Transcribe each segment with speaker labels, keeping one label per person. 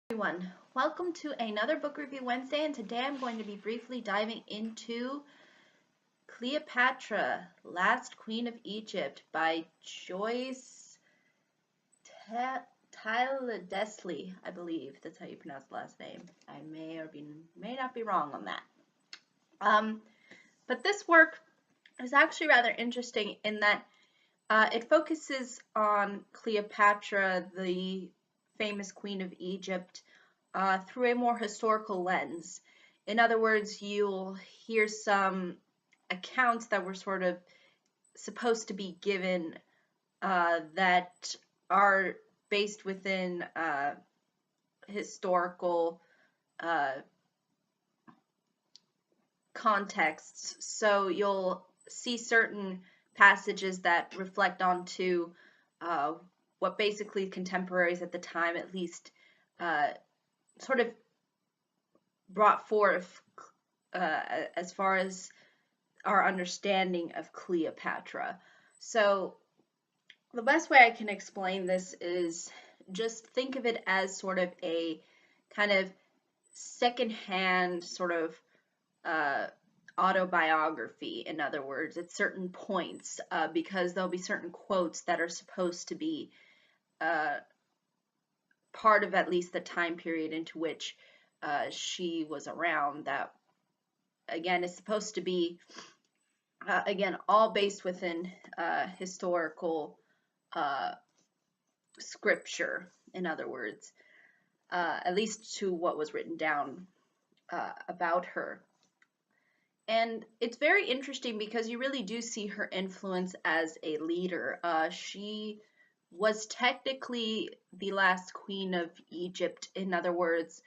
Speaker 1: Everyone, welcome to another book review Wednesday, and today I'm going to be briefly diving into Cleopatra, Last Queen of Egypt by Joyce Tyler, I believe that's how you pronounce the last name. I may not be wrong on that. But this work is actually rather interesting in that it focuses on Cleopatra, the famous queen of Egypt, through a more historical lens. In other words, you'll hear some accounts that were sort of supposed to be given that are based within historical contexts. So you'll see certain passages that reflect onto what basically contemporaries at the time at least sort of brought forth as far as our understanding of Cleopatra. So the best way I can explain this is just think of it as sort of a kind of secondhand sort of autobiography. In other words, at certain points, because there'll be certain quotes that are supposed to be part of at least the time period into which she was around, that again is supposed to be again all based within historical scripture, in other words, at least to what was written down about her. And it's very interesting because you really do see her influence as a leader. She was technically the last queen of Egypt. In other words,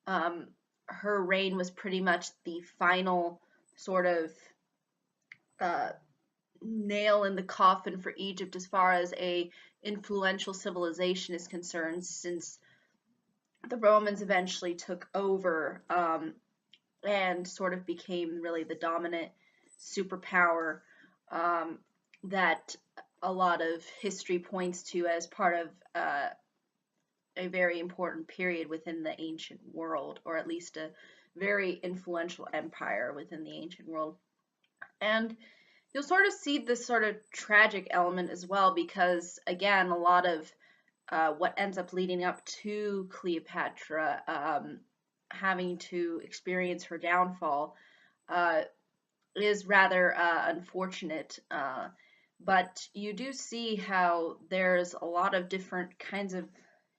Speaker 1: her reign was pretty much the final sort of nail in the coffin for Egypt as far as a influential civilization is concerned, since the Romans eventually took over and sort of became really the dominant superpower that a lot of history points to as part of a very important period within the ancient world, or at least a very influential empire within the ancient world. And you'll sort of see this sort of tragic element as well, because again, a lot of what ends up leading up to Cleopatra having to experience her downfall is rather unfortunate. But you do see how there's a lot of different kinds of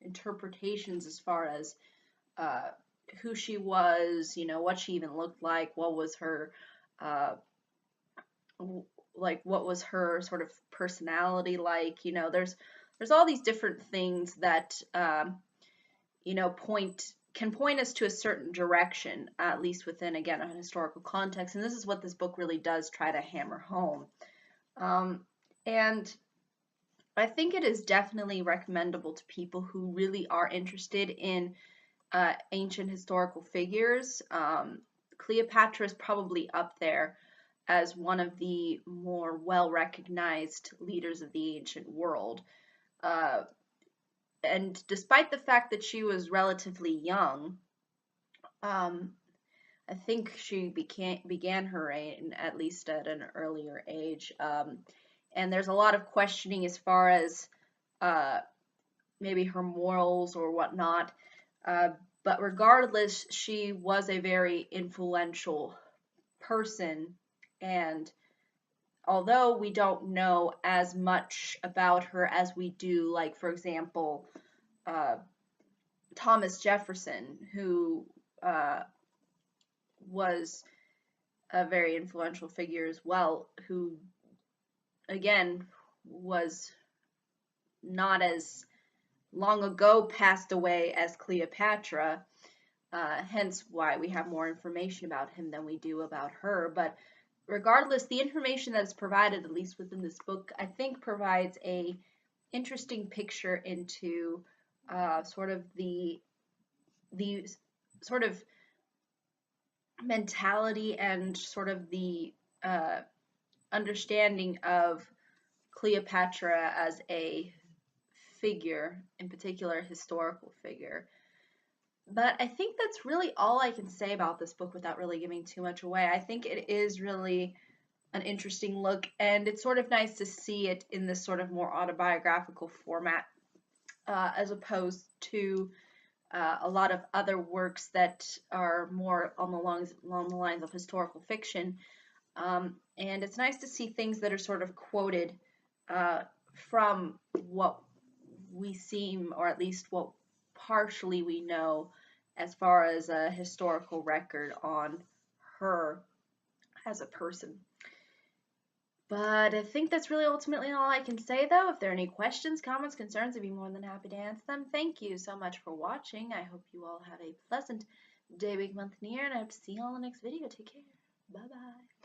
Speaker 1: interpretations as far as who she was, what she even looked like, what was her what was her sort of personality like. There's all these different things that can point us to a certain direction, at least within, again, a historical context. And this is what this book really does try to hammer home. And I think it is definitely recommendable to people who really are interested in ancient historical figures. Cleopatra is probably up there as one of the more well-recognized leaders of the ancient world. And despite the fact that she was relatively young, I think she began her reign at least at an earlier age. And there's a lot of questioning as far as maybe her morals or whatnot. But regardless, she was a very influential person. And although we don't know as much about her as we do, like, for example, Thomas Jefferson, who was a very influential figure as well, who, again, was not as long ago passed away as Cleopatra, hence why we have more information about him than we do about her. But regardless, the information that is provided, at least within this book, I think provides a interesting picture into sort of the sort of mentality and sort of the understanding of Cleopatra as a figure, in particular, historical figure. But I think that's really all I can say about this book without really giving too much away. I think it is really an interesting look, and it's sort of nice to see it in this sort of more autobiographical format, as opposed to a lot of other works that are more along the lines of historical fiction. And it's nice to see things that are sort of quoted uh, from what we seem, or at least what partially we know, as far as a historical record on her as a person. But I think that's really ultimately all I can say, though. If there are any questions, comments, concerns, I'd be more than happy to answer them. Thank you so much for watching. I hope you all have a pleasant day, week, month, and year, and I hope to see you all in the next video. Take care. Bye-bye.